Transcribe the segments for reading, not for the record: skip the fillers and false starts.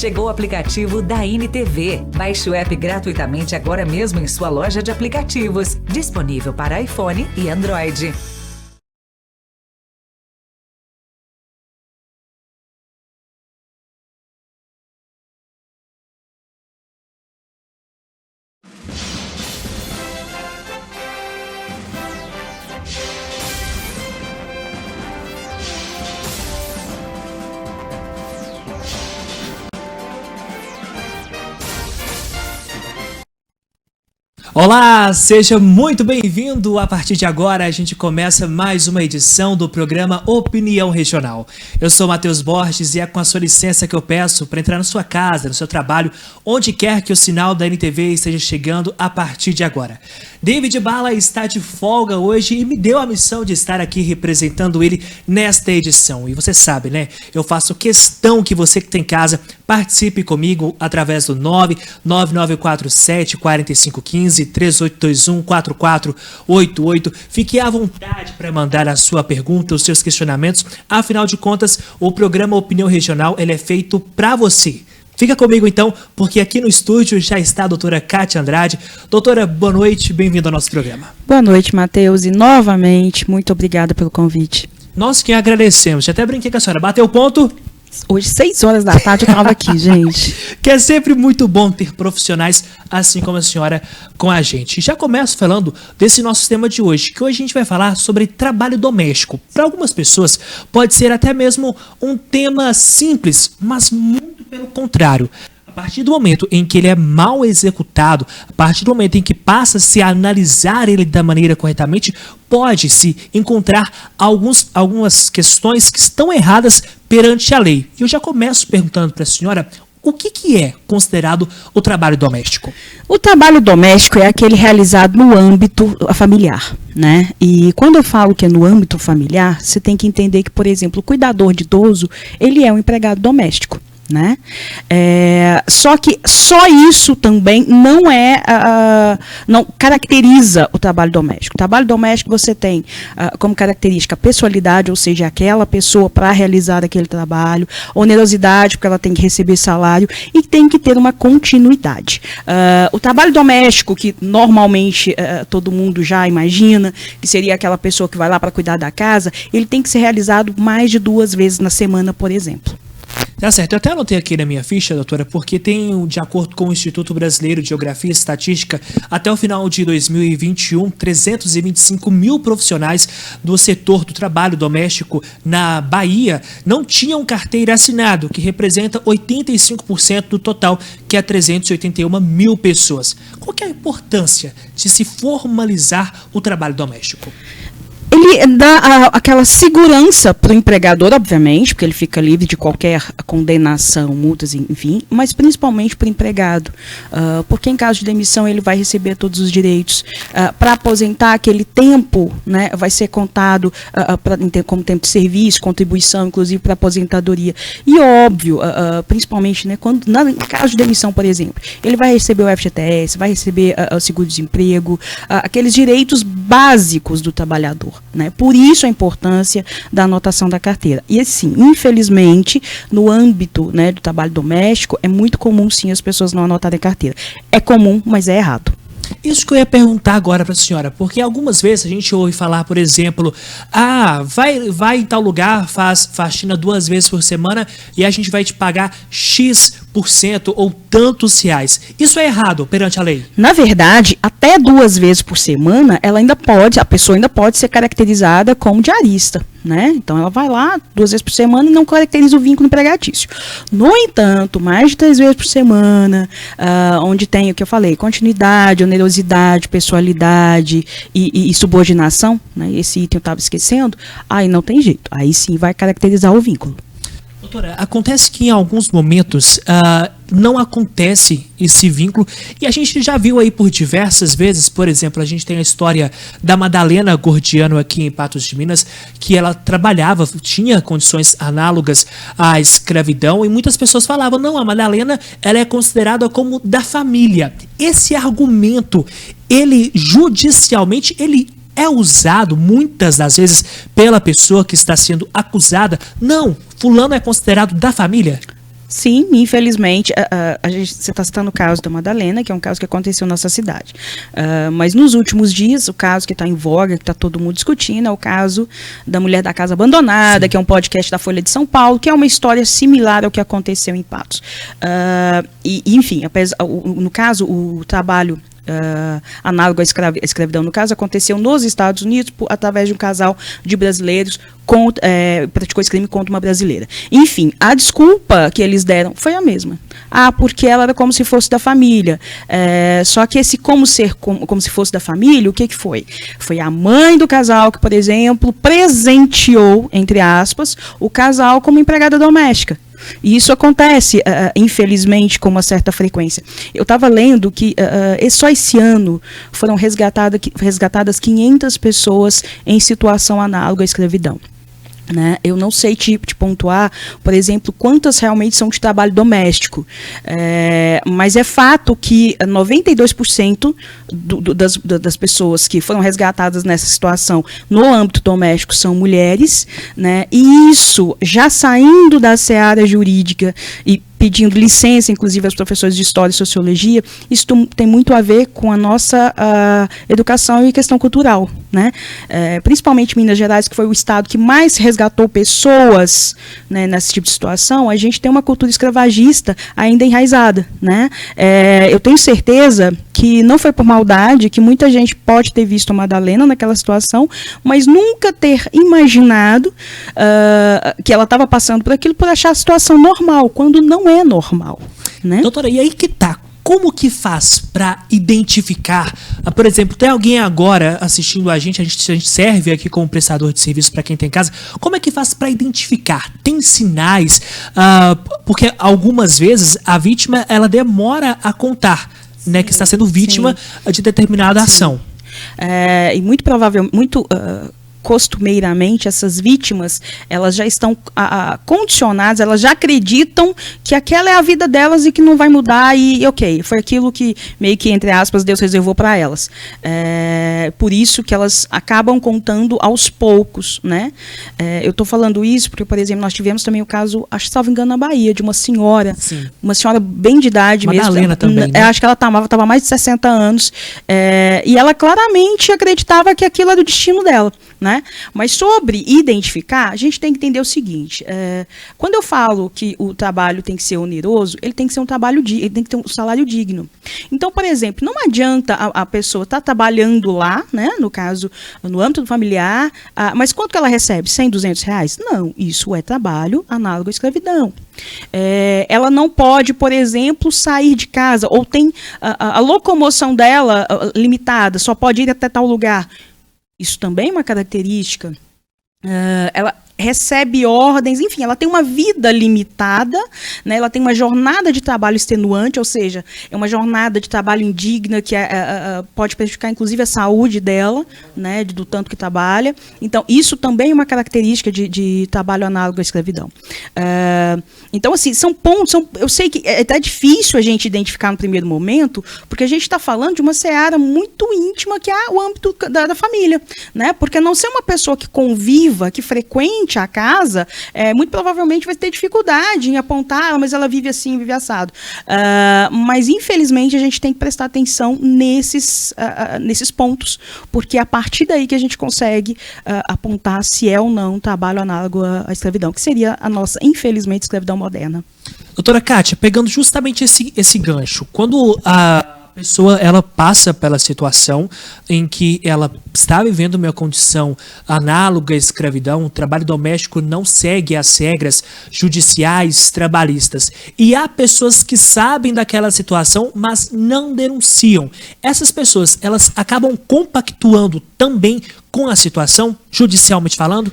Chegou o aplicativo da NTV. Baixe o app gratuitamente agora mesmo em sua loja de aplicativos. Disponível para iPhone e Android. Olá, seja muito bem-vindo. A partir de agora a gente começa mais uma edição do programa Opinião Regional. Eu sou Matheus Borges e é com a sua licença que eu peço para entrar na sua casa, no seu trabalho, onde quer que o sinal da NTV esteja chegando a partir de agora. David Bala está de folga hoje e me deu a missão de estar aqui representando ele nesta edição. E você sabe, né? Eu faço questão que você que está em casa participe comigo através do 99947 4515 3821-4488. Fique à vontade para mandar a sua pergunta, os seus questionamentos. Afinal de contas, o programa Opinião Regional ele é feito para você. Fica comigo então, porque aqui no estúdio já está a doutora Kátia Andrade. Doutora, boa noite, bem-vinda ao nosso programa. Boa noite, Matheus, e novamente, muito obrigada pelo convite. Nós que agradecemos. Já até brinquei com a senhora. Bateu o ponto? Hoje, 6 horas da tarde, eu estava aqui, gente. Que é sempre muito bom ter profissionais assim como a senhora com a gente. Já começo falando desse nosso tema de hoje, que hoje a gente vai falar sobre trabalho doméstico. Para algumas pessoas pode ser até mesmo um tema simples, mas muito pelo contrário. A partir do momento em que ele é mal executado, a partir do momento em que passa-se a analisar ele da maneira corretamente, pode-se encontrar algumas questões que estão erradas perante a lei. E eu já começo perguntando para a senhora o que é considerado o trabalho doméstico. O trabalho doméstico é aquele realizado no âmbito familiar, né? E quando eu falo que é no âmbito familiar, você tem que entender que, por exemplo, o cuidador de idoso, ele é um empregado doméstico. Né? Só que só isso também não caracteriza o trabalho doméstico. O trabalho doméstico você tem como característica a pessoalidade, ou seja, aquela pessoa para realizar aquele trabalho, onerosidade, porque ela tem que receber salário e tem que ter uma continuidade. O trabalho doméstico, que normalmente todo mundo já imagina, que seria aquela pessoa que vai lá para cuidar da casa, ele tem que ser realizado mais de 2 vezes na semana, por exemplo. Tá certo, eu até anotei aqui na minha ficha, doutora, porque tem, de acordo com o Instituto Brasileiro de Geografia e Estatística, até o final de 2021, 325 mil profissionais do setor do trabalho doméstico na Bahia não tinham carteira assinada, o que representa 85% do total, que é 381 mil pessoas. Qual que é a importância de se formalizar o trabalho doméstico? Ele dá aquela segurança para o empregador, obviamente, porque ele fica livre de qualquer condenação, multas, enfim, mas principalmente para o empregado, porque em caso de demissão ele vai receber todos os direitos. Para aposentar, aquele tempo, né, vai ser contado como tempo de serviço, contribuição, inclusive para aposentadoria. E óbvio, principalmente, né, quando, em caso de demissão, por exemplo, ele vai receber o FGTS, vai receber o seguro-desemprego, aqueles direitos básicos do trabalhador. Né? Por isso a importância da anotação da carteira. E assim, infelizmente, no âmbito, né, do trabalho doméstico, é muito comum sim as pessoas não anotarem a carteira. É comum, mas é errado. Isso que eu ia perguntar agora para a senhora, porque algumas vezes a gente ouve falar, por exemplo, vai em tal lugar, faz faxina 2 vezes por semana e a gente vai te pagar X% ou tantos reais. Isso é errado perante a lei? Na verdade, até 2 vezes por semana, a pessoa ainda pode ser caracterizada como diarista. Né? Então ela vai lá 2 vezes por semana e não caracteriza o vínculo empregatício. No entanto, mais de 3 vezes por semana, onde tem o que eu falei, continuidade, onerosidade, pessoalidade e subordinação, né? Esse item eu estava esquecendo, aí não tem jeito, aí sim vai caracterizar o vínculo. Doutora, acontece que em alguns momentos não acontece esse vínculo e a gente já viu aí por diversas vezes, por exemplo, a gente tem a história da Madalena Gordiano aqui em Patos de Minas, que ela trabalhava, tinha condições análogas à escravidão e muitas pessoas falavam, não, a Madalena ela é considerada como da família. Esse argumento, ele judicialmente, ele é usado muitas das vezes pela pessoa que está sendo acusada. Não, fulano é considerado da família? Sim, infelizmente, você está citando o caso da Madalena, que é um caso que aconteceu na nossa cidade. Mas nos últimos dias, o caso que está em voga, que está todo mundo discutindo, é o caso da mulher da casa abandonada, que é um podcast da Folha de São Paulo, que é uma história similar ao que aconteceu em Patos. Enfim, no caso, o trabalho análogo à escravidão, no caso, aconteceu nos Estados Unidos através de um casal de brasileiros praticou esse crime contra uma brasileira. Enfim, a desculpa que eles deram foi a mesma. Porque ela era como se fosse da família. Só que esse como se fosse da família, o que foi? Foi a mãe do casal que, por exemplo, presenteou, entre aspas, o casal como empregada doméstica. E isso acontece, infelizmente, com uma certa frequência. Eu estava lendo que só esse ano foram resgatadas 500 pessoas em situação análoga à escravidão. Né? Eu não sei te pontuar, por exemplo, quantas realmente são de trabalho doméstico, mas é fato que 92% das pessoas que foram resgatadas nessa situação no âmbito doméstico são mulheres, né? E isso já saindo da seara jurídica e pedindo licença, inclusive, aos professores de História e Sociologia, isso tem muito a ver com a nossa educação e questão cultural, né? Principalmente Minas Gerais, que foi o estado que mais resgatou pessoas, né, nesse tipo de situação, a gente tem uma cultura escravagista ainda enraizada, né? Eu tenho certeza que não foi por maldade, que muita gente pode ter visto a Madalena naquela situação, mas nunca ter imaginado que ela estava passando por aquilo por achar a situação normal, quando não é normal, né? Doutora, e aí que tá? Como que faz para identificar? Por exemplo, tem alguém agora assistindo a gente serve aqui como prestador de serviço para quem tem em casa. Como é que faz para identificar? Tem sinais? Porque algumas vezes a vítima ela demora a contar, né, que está sendo vítima de determinada ação. E muito provavelmente, costumeiramente, essas vítimas, elas já estão condicionadas, elas já acreditam que aquela é a vida delas e que não vai mudar e ok, foi aquilo que meio que, entre aspas, Deus reservou para elas. Por isso que elas acabam contando aos poucos, né? Eu estou falando isso porque, por exemplo, nós tivemos também o caso, acho que salvo engano, na Bahia, de uma senhora, uma senhora bem de idade mesmo. Madalena também, né? Acho que ela estava mais de 60 anos, e ela claramente acreditava que aquilo era o destino dela, né? Mas sobre identificar, a gente tem que entender o seguinte, quando eu falo que o trabalho tem que ser oneroso, ele tem que ser um trabalho ele tem que ter um salário digno. Então, por exemplo, não adianta a pessoa estar trabalhando lá, né, no caso, no âmbito familiar, mas quanto que ela recebe? 100, 200 reais? Não, isso é trabalho análogo à escravidão. Ela não pode, por exemplo, sair de casa, ou tem a locomoção dela limitada, só pode ir até tal lugar. Isso também é uma característica. Ela recebe ordens, enfim, ela tem uma vida limitada, né? Ela tem uma jornada de trabalho extenuante, ou seja, é uma jornada de trabalho indigna que pode prejudicar, inclusive, a saúde dela, né? Do tanto que trabalha. Então, isso também é uma característica de trabalho análogo à escravidão. Então, assim, são pontos, eu sei que é até difícil a gente identificar no primeiro momento, porque a gente está falando de uma seara muito íntima, que é o âmbito da família, né? Porque não ser uma pessoa que conviva, que frequente a casa, muito provavelmente vai ter dificuldade em apontar, mas ela vive assim, vive assado. Mas, infelizmente, a gente tem que prestar atenção nesses pontos, porque é a partir daí que a gente consegue apontar se é ou não um trabalho análogo à escravidão, que seria a nossa, infelizmente, escravidão moderna. Doutora Kátia, pegando justamente esse gancho, quando a pessoa ela passa pela situação em que ela está vivendo uma condição análoga à escravidão, o trabalho doméstico não segue as regras judiciais trabalhistas, e há pessoas que sabem daquela situação, mas não denunciam. Essas pessoas, elas acabam compactuando também com a situação, judicialmente falando?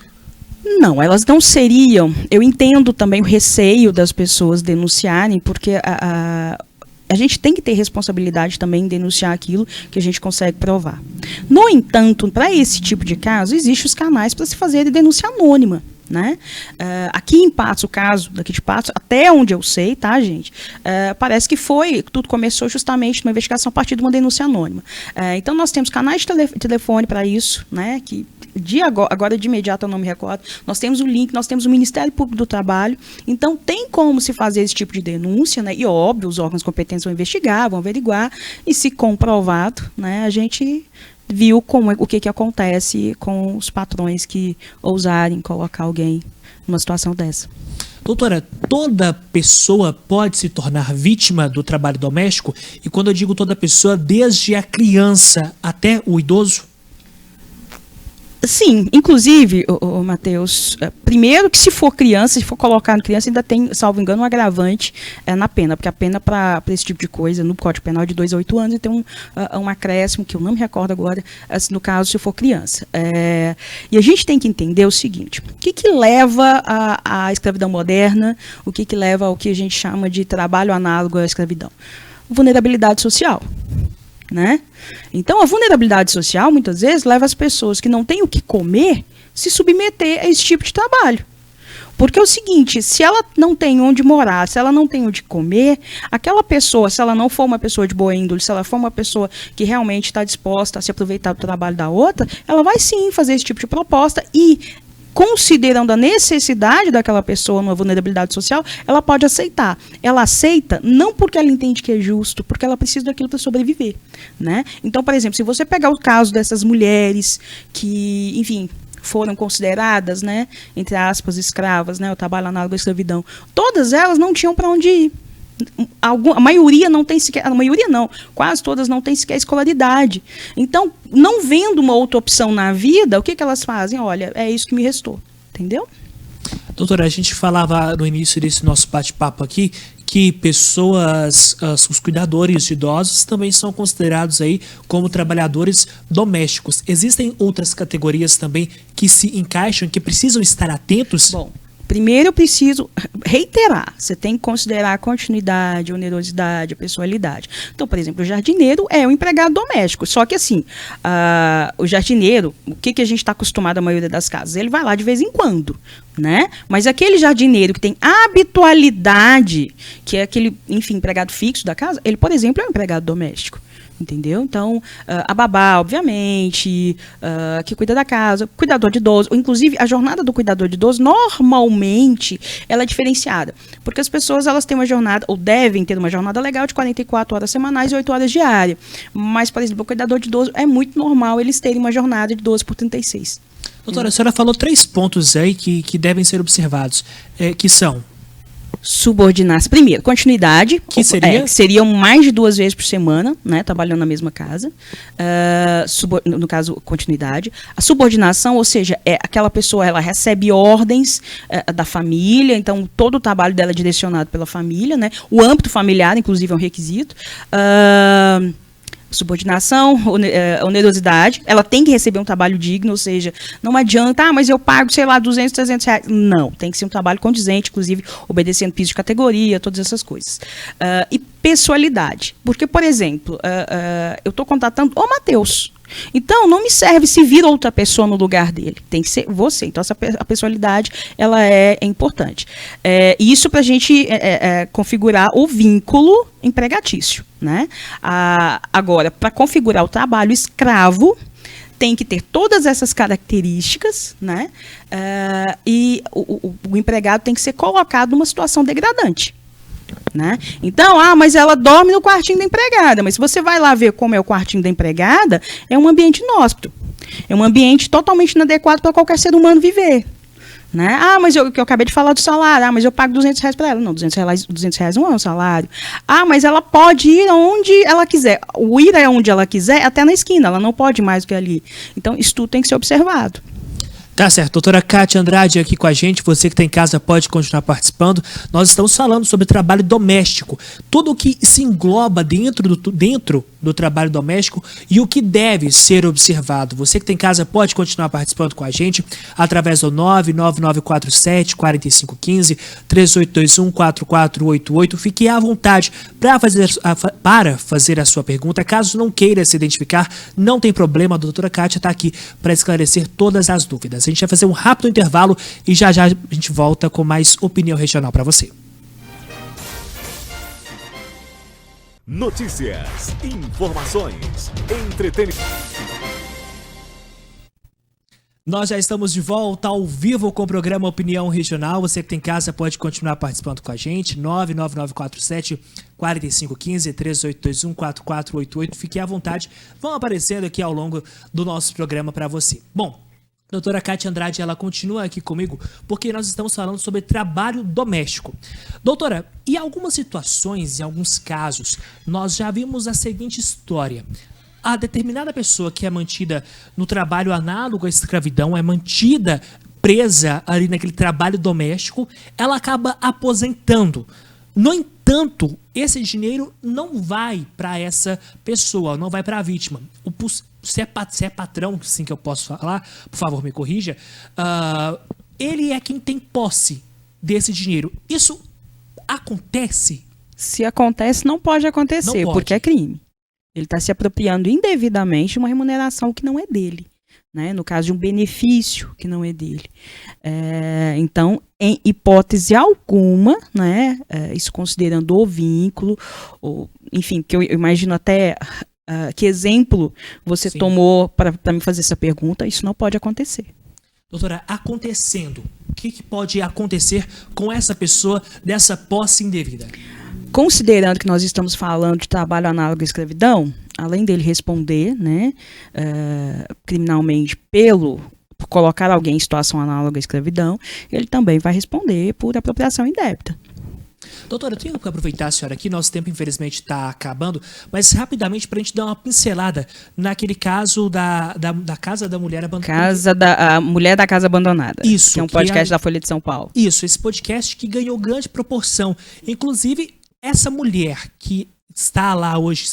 Não, elas não seriam. Eu entendo também o receio das pessoas denunciarem, porque a gente tem que ter responsabilidade também em denunciar aquilo que a gente consegue provar. No entanto, para esse tipo de caso, existem os canais para se fazer denúncia anônima. né? Aqui em Patos, o caso daqui de Patos, até onde eu sei, tá, gente? Parece que tudo começou justamente numa investigação a partir de uma denúncia anônima. Então, nós temos canais de telefone para isso, né? Que agora de imediato eu não me recordo. Nós temos o link, nós temos o Ministério Público do Trabalho. Então, tem como se fazer esse tipo de denúncia, né? E óbvio, os órgãos competentes vão investigar, vão averiguar, e se comprovado, né? A gente viu o que acontece com os patrões que ousarem colocar alguém numa situação dessa. Doutora, toda pessoa pode se tornar vítima do trabalho doméstico? E quando eu digo toda pessoa, desde a criança até o idoso? Sim, inclusive, Matheus, primeiro que se for criança, se for colocar em criança, ainda tem, salvo engano, um agravante na pena, porque a pena para esse tipo de coisa, no Código Penal, é de 2 a 8 anos, e tem um acréscimo, que eu não me recordo agora, no caso, se for criança. E a gente tem que entender o seguinte, o que leva à escravidão moderna, o que leva ao que a gente chama de trabalho análogo à escravidão? Vulnerabilidade social. Né? Então, a vulnerabilidade social, muitas vezes, leva as pessoas que não têm o que comer se submeter a esse tipo de trabalho. Porque é o seguinte, se ela não tem onde morar, se ela não tem onde comer, aquela pessoa, se ela não for uma pessoa de boa índole, se ela for uma pessoa que realmente está disposta a se aproveitar do trabalho da outra, ela vai sim fazer esse tipo de proposta e, considerando a necessidade daquela pessoa numa vulnerabilidade social, ela pode aceitar. Ela aceita não porque ela entende que é justo, porque ela precisa daquilo para sobreviver, né? Então, por exemplo, se você pegar o caso dessas mulheres que, enfim, foram consideradas, né, entre aspas, escravas, né, o trabalho análogo à escravidão, todas elas não tinham para onde ir. A maioria não tem sequer, quase todas não têm sequer escolaridade. Então, não vendo uma outra opção na vida, o que elas fazem? Olha, é isso que me restou, entendeu? Doutora, a gente falava no início desse nosso bate-papo aqui que os cuidadores de idosos também são considerados aí como trabalhadores domésticos. Existem outras categorias também que se encaixam, que precisam estar atentos? Bom, primeiro eu preciso reiterar, você tem que considerar a continuidade, a onerosidade, a pessoalidade. Então, por exemplo, o jardineiro é um empregado doméstico, só que assim, o jardineiro, o que a gente está acostumado a maioria das casas? Ele vai lá de vez em quando, né? Mas aquele jardineiro que tem habitualidade, que é aquele, enfim, empregado fixo da casa, ele, por exemplo, é um empregado doméstico. Entendeu? Então, a babá, obviamente, que cuida da casa, cuidador de idoso, inclusive a jornada do cuidador de idoso, normalmente, ela é diferenciada, porque as pessoas, elas têm uma jornada, ou devem ter uma jornada legal de 44 horas semanais e 8 horas diárias, mas, por exemplo, o cuidador de idoso, é muito normal eles terem uma jornada de 12 por 36. Doutora, a senhora falou 3 pontos aí que devem ser observados, que são... Subordinação. Primeiro, continuidade. Que seria? Seriam mais de 2 vezes por semana, né, trabalhando na mesma casa. No caso, continuidade. A subordinação, ou seja, aquela pessoa, ela recebe ordens da família, então todo o trabalho dela é direcionado pela família, né? O âmbito familiar, inclusive, é um requisito. Subordinação, onerosidade, ela tem que receber um trabalho digno, ou seja, não adianta, mas eu pago, sei lá, 200, 300 reais. Não, tem que ser um trabalho condizente, inclusive obedecendo piso de categoria, todas essas coisas. E pessoalidade, porque, por exemplo, eu estou contratando o Matheus. Então, não me serve se vir outra pessoa no lugar dele. Tem que ser você. Então, a pessoalidade, ela é importante. E isso para a gente configurar o vínculo empregatício, né? Agora, para configurar o trabalho escravo, tem que ter todas essas características, né? E o empregado tem que ser colocado numa situação degradante. Né? Então, mas ela dorme no quartinho da empregada, mas se você vai lá ver como é o quartinho da empregada, é um ambiente inóspito, é um ambiente totalmente inadequado para qualquer ser humano viver, né? Mas eu acabei de falar do salário, mas eu pago 200 reais para ela. Não, 200 reais não é um salário. Mas ela pode ir aonde ela quiser. O ir aonde ela quiser, até na esquina, ela não pode ir mais do que ali. Então, isso tudo tem que ser observado. Tá certo, doutora Kátia Andrade aqui com a gente, você que está em casa pode continuar participando. Nós estamos falando sobre trabalho doméstico, tudo o que se engloba dentro do trabalho doméstico e o que deve ser observado. Você que está em casa pode continuar participando com a gente através do 99947-4515, 3821-4488. Fique à vontade para fazer a sua pergunta. Caso não queira se identificar, não tem problema, a doutora Kátia está aqui para esclarecer todas as dúvidas. A gente vai fazer um rápido intervalo e já a gente volta com mais opinião regional para você. Notícias, informações, entretenimento. Nós já estamos de volta ao vivo com o programa Opinião Regional. Você que tem em casa pode continuar participando com a gente. 99947-4515, 3821-4488. Fique à vontade. Vão aparecendo aqui ao longo do nosso programa para você. Bom, a doutora Kátia Andrade, ela continua aqui comigo porque nós estamos falando sobre trabalho doméstico. Doutora, em algumas situações, em alguns casos, nós já vimos a seguinte história. A determinada pessoa que é mantida no trabalho análogo à escravidão, é mantida presa ali naquele trabalho doméstico, ela acaba aposentando. No entanto, esse dinheiro não vai para essa pessoa, não vai para a vítima. Se é patrão, sim que eu posso falar, por favor me corrija, ele é quem tem posse desse dinheiro. Isso acontece? Se acontece, não pode acontecer, Não pode. porque é crime. Ele está se apropriando indevidamente de uma remuneração que não é dele, né? No caso de um benefício que não é dele. Então, em hipótese alguma, né? Isso considerando o vínculo, ou, enfim, que eu imagino até que exemplo você Sim. tomou para me fazer essa pergunta, isso não pode acontecer. Doutora, acontecendo, o que pode acontecer com essa pessoa dessa posse indevida? Considerando que nós estamos falando de trabalho análogo à escravidão, além dele responder, né, criminalmente por colocar alguém em situação análoga à escravidão, ele também vai responder por apropriação indébita. Doutora, eu tenho que aproveitar a senhora aqui, nosso tempo infelizmente está acabando, mas rapidamente para a gente dar uma pincelada naquele caso da Casa da Mulher Abandonada. A Mulher da Casa Abandonada. Isso, Que é um que podcast é- da Folha de São Paulo. Isso, esse podcast que ganhou grande proporção. Inclusive, essa mulher que está lá hoje,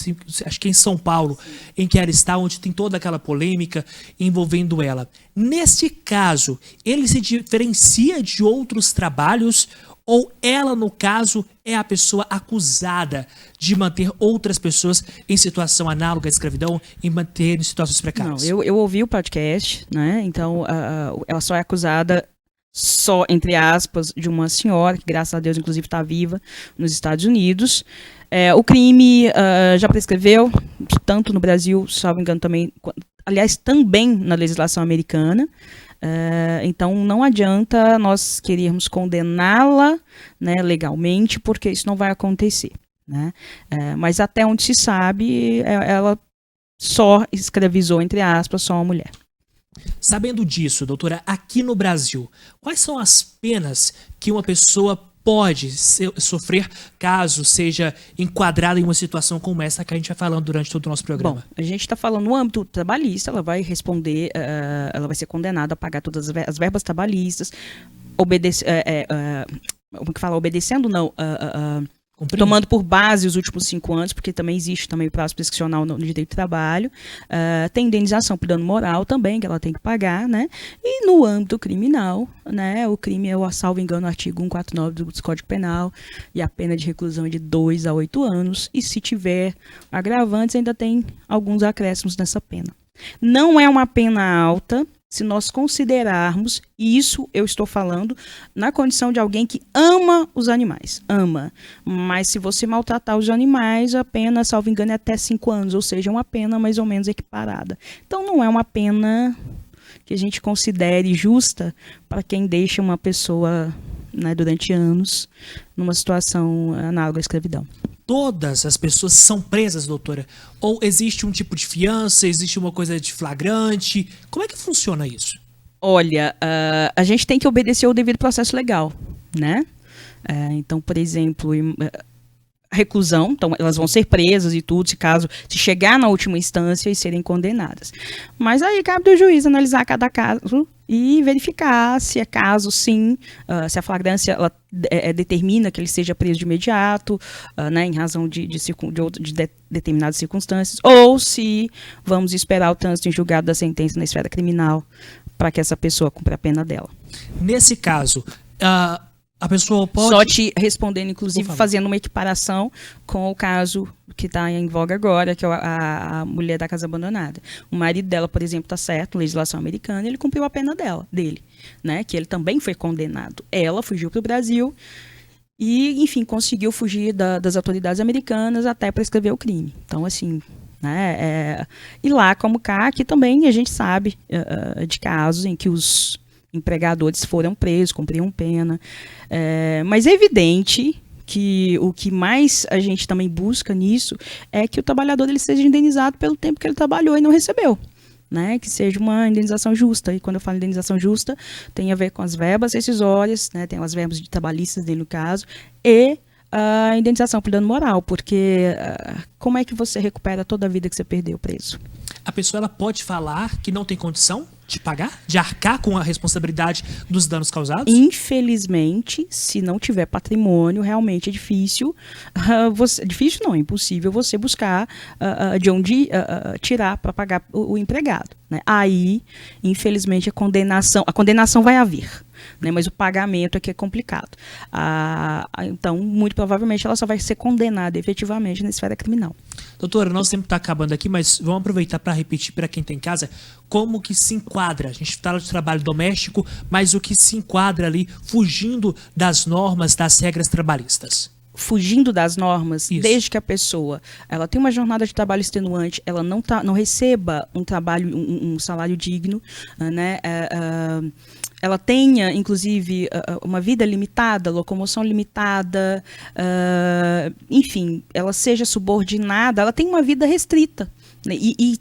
acho que em São Paulo, em que ela está, onde tem toda aquela polêmica envolvendo ela. Nesse caso, ele se diferencia de outros trabalhos ou ela, no caso, é a pessoa acusada de manter outras pessoas em situação análoga à escravidão e manter em situações precárias? Não, eu ouvi o podcast, né? Então, ela só é acusada, só, entre aspas, de uma senhora, que graças a Deus, inclusive, está viva nos Estados Unidos. O crime já prescreveu, tanto no Brasil, salvo engano, também, aliás, também na legislação americana. Então, não adianta nós querermos condená-la, né, legalmente, porque isso não vai acontecer, né? Mas até onde se sabe, ela só escravizou, entre aspas, só uma mulher. Sabendo disso, doutora, aqui no Brasil, quais são as penas que uma pessoa pode sofrer caso seja enquadrada em uma situação como essa que a gente vai falando durante todo o nosso programa? Bom, a gente está falando no âmbito trabalhista, ela vai responder, ela vai ser condenada a pagar todas as verbas trabalhistas, obedecendo não, Compreendo. tomando por base os últimos 5 anos, porque também existe também o prazo prescricional no direito do trabalho, tem indenização por dano moral também, que ela tem que pagar, né? E no âmbito criminal, né, o crime é, salvo engano, o artigo 149 do Código Penal, e a pena de reclusão é de 2 a 8 anos, e se tiver agravantes, ainda tem alguns acréscimos nessa pena. Não é uma pena alta, se nós considerarmos, e isso eu estou falando na condição de alguém que ama os animais, ama, mas se você maltratar os animais, a pena, salvo engano, é até 5 anos, ou seja, uma pena mais ou menos equiparada. Então não é uma pena que a gente considere justa para quem deixa uma pessoa, né, durante anos numa situação análoga à escravidão. Todas as pessoas são presas, doutora? Ou existe um tipo de fiança, existe uma coisa de flagrante? Como é que funciona isso? Olha, a gente tem que obedecer o devido processo legal, né? Então, por exemplo, reclusão, então elas vão ser presas e tudo, se chegar na última instância e serem condenadas. Mas aí cabe do juiz analisar cada caso e verificar se é caso, sim, se a flagrância ela, determina que ele seja preso de imediato, né, em razão de determinadas circunstâncias, ou se vamos esperar o trânsito em julgado da sentença na esfera criminal para que essa pessoa cumpra a pena dela. Nesse caso, a pessoa pode... Só te respondendo, Por inclusive, favor. fazendo uma equiparação com o caso que está em voga agora, que é a mulher da casa abandonada. O marido dela, por exemplo, está certo, legislação americana, ele cumpriu a pena dele, né? Que ele também foi condenado. Ela fugiu para o Brasil e, enfim, conseguiu fugir das autoridades americanas até prescrever o crime. Então, assim, né? E lá como cá, aqui também a gente sabe de casos em que os empregadores foram presos, cumpriam pena. Mas é evidente que o que mais a gente também busca nisso é que o trabalhador ele seja indenizado pelo tempo que ele trabalhou e não recebeu. Né, que seja uma indenização justa. E quando eu falo indenização justa, tem a ver com as verbas rescisórias, né, tem as verbas de trabalhistas dele no caso, e a indenização por dano moral, porque como é que você recupera toda a vida que você perdeu preso? A pessoa ela pode falar que não tem condição de pagar, de arcar com a responsabilidade dos danos causados? Infelizmente, se não tiver patrimônio, realmente é difícil. Difícil não, é impossível você buscar de onde tirar para pagar o empregado. Né? Aí, infelizmente, a condenação vai haver. Né? Mas o pagamento é que é complicado. Então, muito provavelmente, ela só vai ser condenada efetivamente na esfera criminal. Doutora, nosso tempo está acabando aqui, mas vamos aproveitar para repetir para quem está em casa como que se enquadra. A gente fala de trabalho doméstico, mas o que se enquadra ali fugindo das normas, das regras trabalhistas. Fugindo das normas, Isso. Desde que a pessoa ela tem uma jornada de trabalho extenuante, ela não receba um salário digno, né? Ela tenha, inclusive, uma vida limitada, locomoção limitada, enfim, ela seja subordinada, ela tem uma vida restrita. Né, e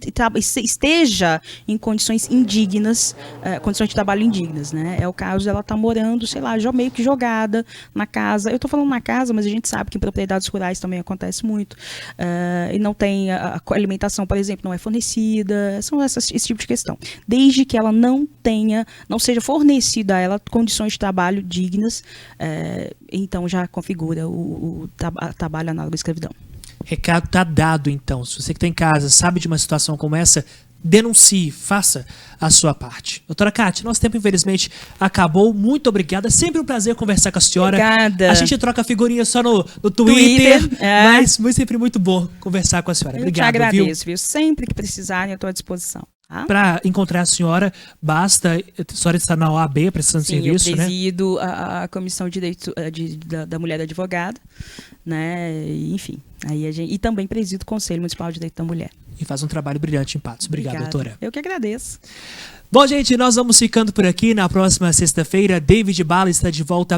esteja em condições indignas, condições de trabalho indignas, né? É o caso dela estar morando, sei lá, já meio que jogada na casa. Eu estou falando na casa, mas a gente sabe que em propriedades rurais também acontece muito. E não tem a alimentação, por exemplo, não é fornecida. São esse tipo de questão. Desde que ela não seja fornecida a ela condições de trabalho dignas, então já configura o trabalho análogo à escravidão. Recado tá dado, então. Se você que está em casa sabe de uma situação como essa, denuncie, faça a sua parte. Doutora Kátia, nosso tempo infelizmente acabou. Muito obrigada. Sempre um prazer conversar com a senhora. Obrigada. A gente troca figurinha só no Twitter, mas sempre muito bom conversar com a senhora. Obrigado, eu te agradeço, viu? Sempre que precisarem, eu estou à disposição. Tá? Para encontrar a senhora, basta. A senhora está na OAB, prestando serviço, eu né? presido a Comissão de Direito da Mulher Advogada, né? Enfim, e também presido o Conselho Municipal de Direito da Mulher. E faz um trabalho brilhante em Patos. Obrigado, doutora. Eu que agradeço. Bom, gente, nós vamos ficando por aqui. Na próxima sexta-feira, David Bala está de volta